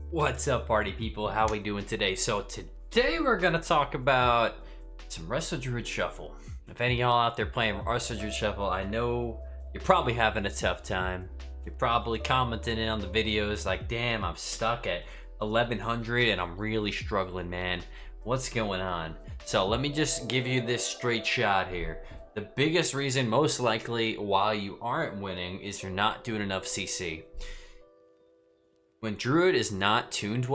What's up, party people? How we doing today? So today we're gonna talk about some Resto Druid Shuffle. If any of y'all out there playing Resto Druid Shuffle, I know you're probably having a tough time. You're probably commenting in on the videos like, damn, I'm stuck at 1100 and I'm really struggling, man. What's going on? So let me just give you this straight shot here. The biggest reason, most likely, why you aren't winning is you're not doing enough CC. When Druid is not tuned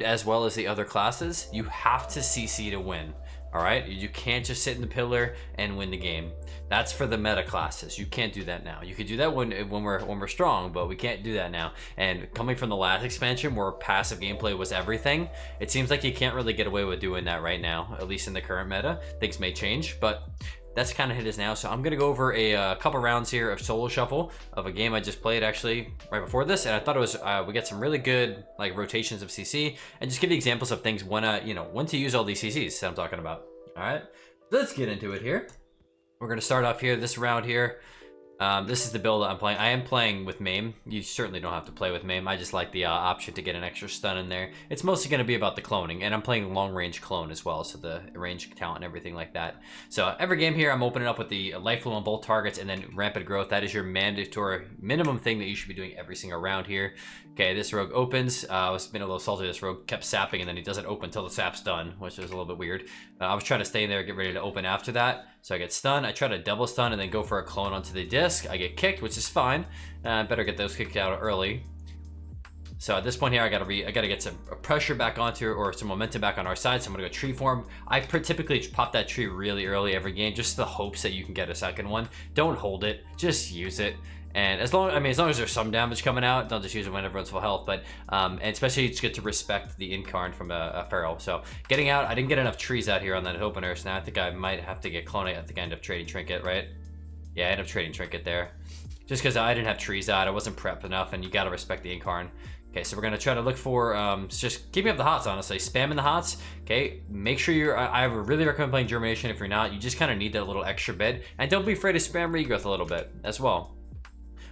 as well as the other classes, you have to CC to win. All right, you can't just sit in the pillar and win the game. That's for the meta classes. You can't do that now. You could do that when we're strong, but we can't do that now. And coming from the last expansion where passive gameplay was everything, it seems like you can't really get away with doing that right now. At least in the current meta, things may change, but that's kind of hit us now. So I'm gonna go over a couple rounds here of solo shuffle of a game I just played actually right before this, and I thought it was we get some really good like rotations of CC, and just give you examples of things when when to use all these CCs that I'm talking about. All right, let's get into it here. We're gonna start off here this round here. This is the build that I'm playing. I am playing with Maim. You certainly don't have to play with Maim. I just like the option to get an extra stun in there. It's mostly going to be about the cloning, and I'm playing long range clone as well, so the range talent and everything like that. So every game here, I'm opening up with the life flow on both targets and then rampant growth. That is your mandatory minimum thing that you should be doing every single round here. Okay, this rogue opens. I was been a little salty. This rogue kept sapping, and then he doesn't open until the sap's done, which is a little bit weird. I was trying to stay in there, get ready to open after that. So I get stunned. I try to double stun and then go for a clone onto the disc. I get kicked, which is fine. Better get those kicked out early. So at this point here, I gotta get some pressure back onto or some momentum back on our side. So I'm gonna go tree form. I typically pop that tree really early every game, just the hopes that you can get a second one. Don't hold it, just use it. And as long as there's some damage coming out, don't just use it when everyone's full health. But and especially it's good to respect the incarn from a feral. So getting out, I didn't get enough trees out here on that opener, so now I think I might have to get cloned. I think I end up trading trinket, right? Yeah, I end up trading trinket there, just because I didn't have trees out. I wasn't prepped enough, and you gotta respect the incarn. Okay, so we're gonna try to look for just keeping up the hots, honestly, spamming the hots. Okay, make sure you're. I really recommend playing germination. If you're not, you just kind of need that little extra bit, and don't be afraid to spam regrowth a little bit as well.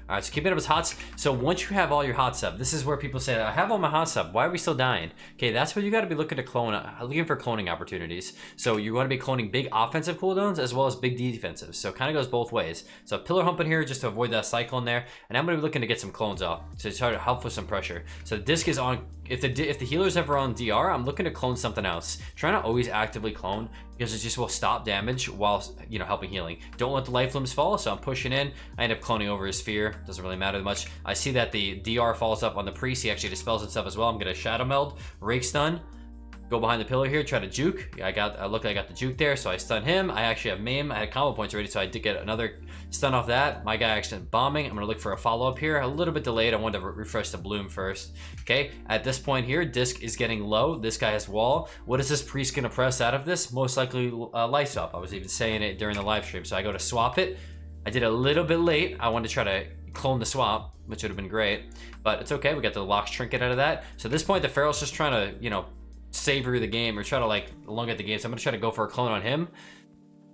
All right, so keeping up his hots. So once you have all your hots up, this is where people say, I have all my hots up. Why are we still dying? Okay, that's where you got to be looking to clone, looking for cloning opportunities. So you want to be cloning big offensive cooldowns as well as big defensive. So it kind of goes both ways. So pillar humping here just to avoid that cycle in there. And I'm going to be looking to get some clones off to try to help with some pressure. So the disc is on. If the healer's ever on DR, I'm looking to clone something else. Try not always actively clone because it just will stop damage while helping healing. Don't let the life limbs fall, so I'm pushing in. I end up cloning over his sphere. Doesn't really matter much. I see that the DR falls up on the priest. He actually dispels himself as well. I'm gonna shadow meld, rake stun, go behind the pillar here, try to juke. I got the juke there, so I stun him. I actually have Maim. I had combo points already, so I did get another stun off that. My guy actually bombing. I'm gonna look for a follow-up here. A little bit delayed. I wanted to refresh the bloom first. Okay, at this point here, disc is getting low. This guy has wall. What is this priest gonna press out of this? Most likely light swap. I was even saying it during the live stream. So I go to swap it. I did a little bit late. I wanted to try to clone the swap, which would have been great, but it's okay. We got the Lox trinket out of that. So at this point, the Feral's just trying to, savor the game or try to like elongate the game. So I'm gonna try to go for a clone on him.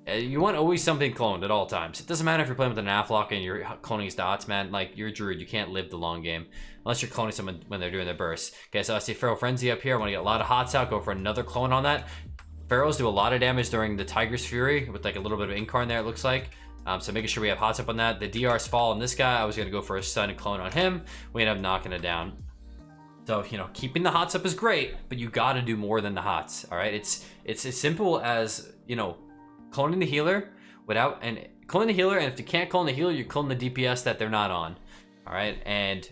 You want always something cloned at all times. It doesn't matter if you're playing with an Aflock and you're cloning his dots, man. Like, you're a druid, you can't live the long game unless you're cloning someone when they're doing their burst. Okay, so I see Feral Frenzy up here. I want to get a lot of hots out, go for another clone on that. Ferals do a lot of damage during the Tiger's Fury with like a little bit of incarn there, it looks like. So making sure we have hots up on that. The DR's fall on this guy. I was gonna go for a stun and clone on him. We end up knocking it down. So, keeping the hots up is great, but you gotta do more than the hots, all right? It's as simple as, cloning the healer and if you can't clone the healer, you clone the DPS that they're not on, all right? And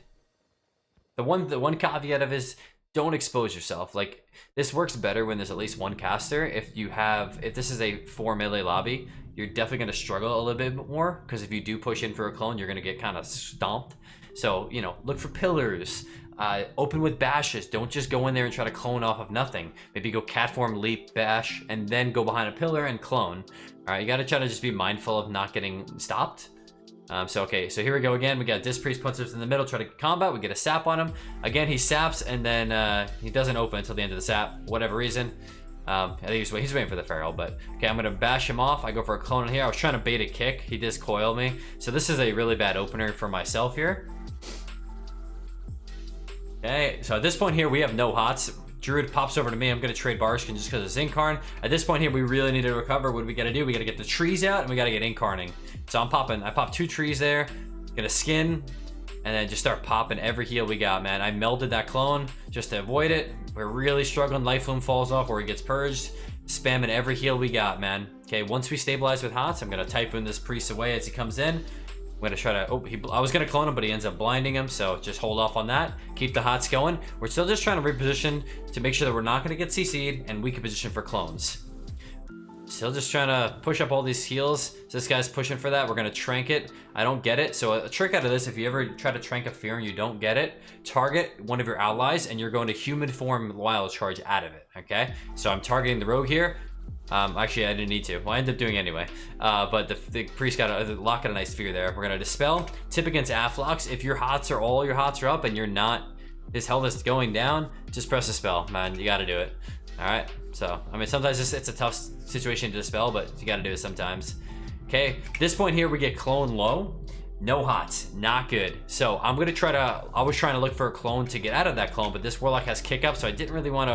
the one caveat of is don't expose yourself. Like, this works better when there's at least one caster. If this is a 4 melee lobby, you're definitely gonna struggle a little bit more because if you do push in for a clone, you're gonna get kind of stomped. So, look for pillars. Open with bashes. Don't just go in there and try to clone off of nothing. Maybe go cat form, leap, bash, and then go behind a pillar and clone. All right, you gotta try to just be mindful of not getting stopped. So here we go again. We got Disc Priest puts us in the middle, try to combat. We get a sap on him. Again, he saps, and then he doesn't open until the end of the sap, whatever reason. I think he's waiting for the feral, but okay, I'm gonna bash him off. I go for a clone in here. I was trying to bait a kick. He does coil me. So this is a really bad opener for myself here. Okay, so at this point here, we have no hots. Druid pops over to me. I'm going to trade Barskin just because it's Incarn. At this point here, we really need to recover. What do we got to do? We got to get the trees out, and we got to get Incarning. So I popped 2 trees there. Gonna skin, and then just start popping every heal we got, man. I melded that clone just to avoid it. We're really struggling. Life Loom falls off or he gets purged. Spamming every heal we got, man. Okay, once we stabilize with hots, I'm going to Typhoon this priest away as he comes in. I'm going to try to... I was going to clone him, but he ends up blinding him, so just hold off on that. Keep the hots going. We're still just trying to reposition to make sure that we're not going to get CC'd, and we can position for clones. Still just trying to push up all these heals. So this guy's pushing for that. We're going to trank it. I don't get it. So a trick out of this, if you ever try to trank a fear and you don't get it, target one of your allies and you're going to human form wild charge out of it. Okay. So I'm targeting the rogue here. Actually, I didn't need to. Well, I ended up doing it anyway. But the priest got a lock at a nice fear there. We're going to dispel. Tip against Afflux. If all your hots are up and you're not, his health is going down, just press a spell, man. You got to do it. All right. So, I mean, sometimes it's a tough situation to dispel, but you got to do it sometimes. Okay. This point here, we get clone low. No hots. Not good. So, I was trying to look for a clone to get out of that clone, but this warlock has kick up, so I didn't really want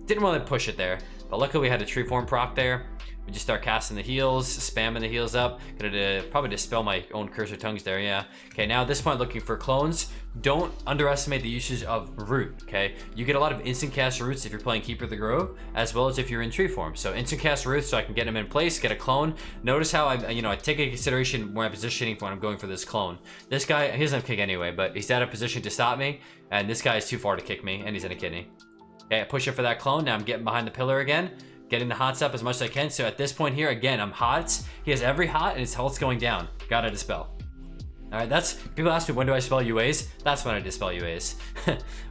to push it there. But luckily we had a tree form proc there. We just start casting the heals, spamming the heals up. Gonna probably dispel my own cursor tongues there, yeah. Okay, now at this point looking for clones. Don't underestimate the usage of root, okay? You get a lot of instant cast roots if you're playing Keeper of the Grove, as well as if you're in tree form. So instant cast roots so I can get them in place, get a clone. Notice how I take into consideration where I'm positioning when I'm going for this clone. This guy, he doesn't have kick anyway, but he's out of position to stop me, and this guy is too far to kick me, and he's in a kidney. Okay, I push it for that clone. Now I'm getting behind the pillar again, getting the hots up as much as I can. So at this point here, again, I'm hots. He has every hot and his health's going down. Gotta dispel. All right, people ask me, when do I spell UAs? That's when I dispel UAs.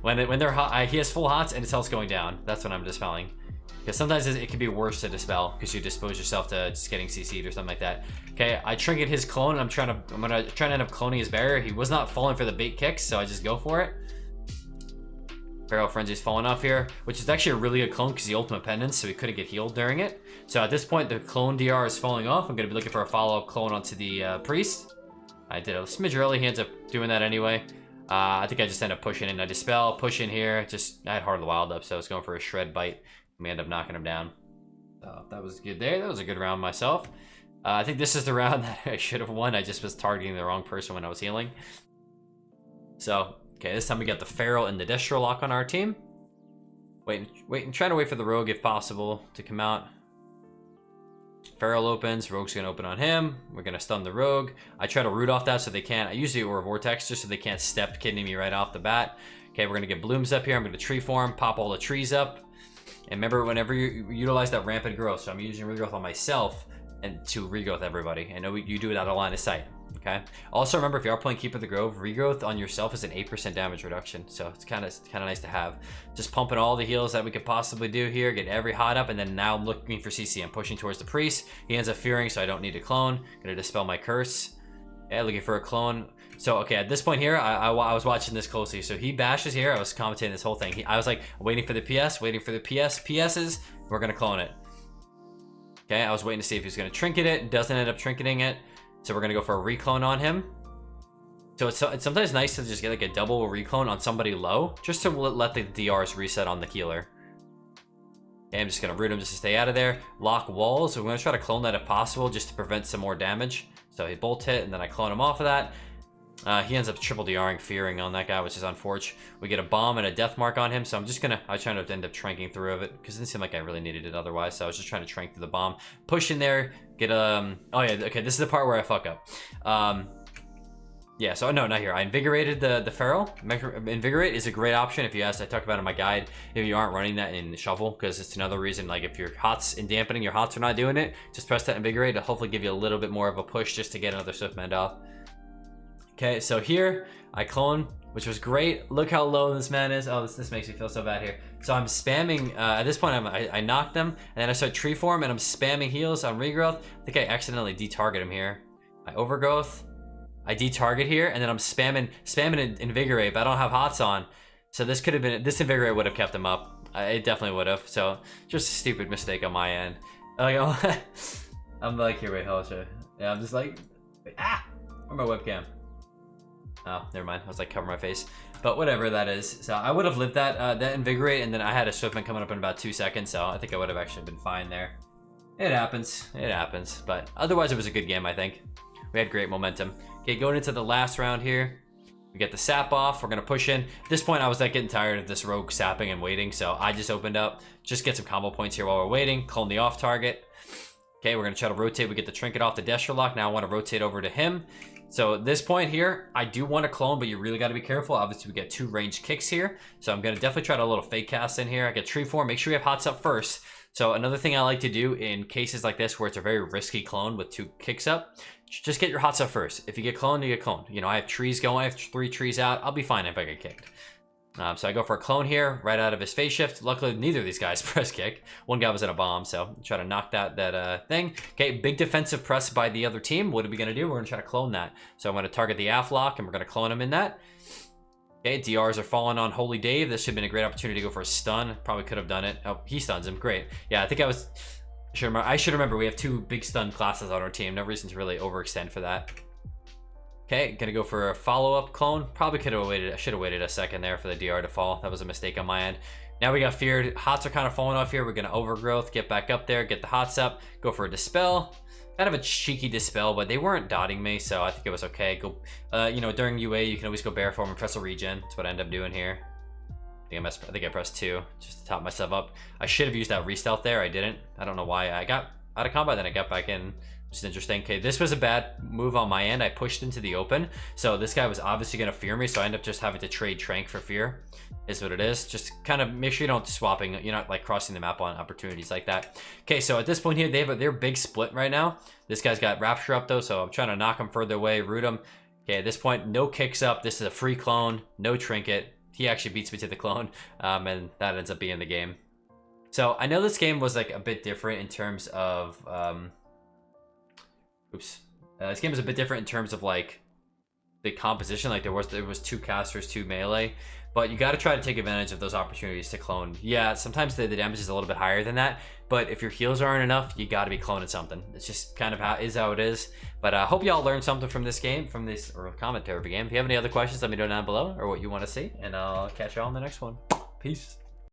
when they're hot, he has full hots and his health's going down. That's when I'm dispelling. Because sometimes it can be worse to dispel because you dispose yourself to just getting CC'd or something like that. Okay, I trinket his clone. I'm gonna try to end up cloning his barrier. He was not falling for the bait kicks, so I just go for it. Feral Frenzy's falling off here, which is actually a really good clone because the ultimate pendants, so he couldn't get healed during it. So at this point, the clone DR is falling off. I'm going to be looking for a follow-up clone onto the priest. I did a smidge early. He ends up doing that anyway. I think I just ended up pushing in. I dispel, push in here. I had Heart of the Wild up, so I was going for a shred bite. We end up knocking him down. So that was good there. That was a good round myself. I think this is the round that I should have won. I just was targeting the wrong person when I was healing. So... okay, this time we got the Feral and the Destro lock on our team. Trying to wait for the Rogue if possible to come out. Feral opens, Rogue's gonna open on him. We're gonna stun the Rogue. I try to root off that so they can't, I usually or Vortex just so they can't step kidney me right off the bat. Okay, we're gonna get blooms up here. I'm gonna tree form, pop all the trees up. And remember, whenever you utilize that rampant growth, so I'm using regrowth on myself and to regrowth everybody. I know you do it out of line of sight. Okay. Also remember, if you are playing Keeper of the Grove, regrowth on yourself is an 8% damage reduction, so it's kind of nice to have. Just pumping all the heals that we could possibly do here, get every hot up, and then now I'm looking for CC. I'm pushing towards the priest. He ends up fearing, so I don't need to clone. Gonna dispel my curse. Yeah, looking for a clone. So okay, at this point here, I was watching this closely. So he bashes here. I was commentating this whole thing. I was like waiting for the PS, waiting for the PSs. We're gonna clone it. Okay, I was waiting to see if he was gonna trinket it. Doesn't end up trinketing it. So we're gonna go for a reclone on him. So it's sometimes nice to just get like a double reclone on somebody low, just to let the DRs reset on the healer. Okay, I'm just gonna root him just to stay out of there. Lock walls. So we're gonna try to clone that if possible, just to prevent some more damage. So he bolt hit, and then I clone him off of that. He ends up triple DRing, fearing on that guy, which is unfortunate. We get a bomb and a death mark on him, so I was trying to end up tranking through of it, because it didn't seem like I really needed it otherwise, so I was just trying to trank through the bomb. Push in there, get oh yeah, okay, this is the part where I fuck up. Yeah, so no, not here. I invigorated the Feral. Invigorate is a great option if you asked. I talked about it in my guide. If you aren't running that in Shovel, because it's another reason, like if your hots in dampening, your hots are not doing it, just press that Invigorate to hopefully give you a little bit more of a push just to get another Swift Mend off. Okay, so here I clone, which was great. Look how low this man is. Oh, this makes me feel so bad here. So I'm spamming, at this point I knocked them, and then I start tree form, and I'm spamming heals on regrowth. I think I accidentally detarget him here. I overgrowth, I detarget here, and then I'm spamming invigorate, but I don't have hots on. So this could have been, this invigorate would have kept him up. It definitely would have. So just a stupid mistake on my end. Like, I'm like, here, wait, hold on. Yeah, I'm just like, ah, where's my webcam? Oh, never mind. I was like covering my face. But whatever that is. So I would have lived that invigorate, and then I had a swiftman coming up in about 2 seconds, so I think I would have actually been fine there. It happens. It happens. But otherwise, it was a good game, I think. We had great momentum. Okay, going into the last round here. We get the sap off. We're going to push in. At this point, I was like getting tired of this rogue sapping and waiting, so I just opened up. Just get some combo points here while we're waiting. Clone the off target. Okay, we're going to try to rotate. We get the trinket off the Destro lock. Now I want to rotate over to him. So at this point here, I do want to clone, but you really got to be careful. Obviously, we get 2 ranged kicks here. So I'm going to definitely try to a little fake cast in here. I get tree form. Make sure you have hots up first. So another thing I like to do in cases like this where it's a very risky clone with 2 kicks up, just get your hots up first. If you get cloned, you get cloned. You know, I have trees going. I have 3 trees out. I'll be fine if I get kicked. So I go for a clone here, right out of his phase shift. Luckily, neither of these guys press kick. One guy was at a bomb, so try to knock that thing. Okay, big defensive press by the other team. What are we going to do? We're going to try to clone that. So I'm going to target the AF lock, and we're going to clone him in that. Okay, DRs are falling on Holy Dave. This should have been a great opportunity to go for a stun. Probably could have done it. Oh, he stuns him. Great. Yeah, I think I should remember we have 2 big stun classes on our team. No reason to really overextend for that. Okay, gonna go for a follow-up clone. Probably could have waited. I should have waited a second there for the DR to fall. That was a mistake on my end. Now we got feared. Hots are kind of falling off here. We're gonna overgrowth, get back up there, get the hots up, go for a dispel. Kind of a cheeky dispel, but they weren't dotting me, so I think it was okay. Go, you know, during UA, you can always go bear form and press a regen. That's what I end up doing here. I think I pressed 2 just to top myself up. I should have used that re-stealth there. I didn't. I don't know why. I got out of combat, then I got back in. Which is interesting. Okay, this was a bad move on my end. I pushed into the open, so this guy was obviously going to fear me, so I end up just having to trade Trank for fear. Is what it is. Just kind of make sure you don't swapping, you're not like crossing the map on opportunities like that. Okay, so at this point here, they have their big split right now. This guy's got Rapture up though, so I'm trying to knock him further away, root him. Okay, at this point, no kicks up. This is a free clone, no trinket. He actually beats me to the clone, and that ends up being the game. So I know this game was like a bit different in terms of this game is a bit different in terms of like the composition. Like there was 2 casters, 2 melee, but you got to try to take advantage of those opportunities to clone. Yeah, sometimes the damage is a little bit higher than that, but if your heals aren't enough, you got to be cloning something. It's just kind of how it is. But I hope y'all learned something from this game, or commentary of the game. If you have any other questions, let me know down below or what you want to see, and I'll catch y'all on the next one. Peace.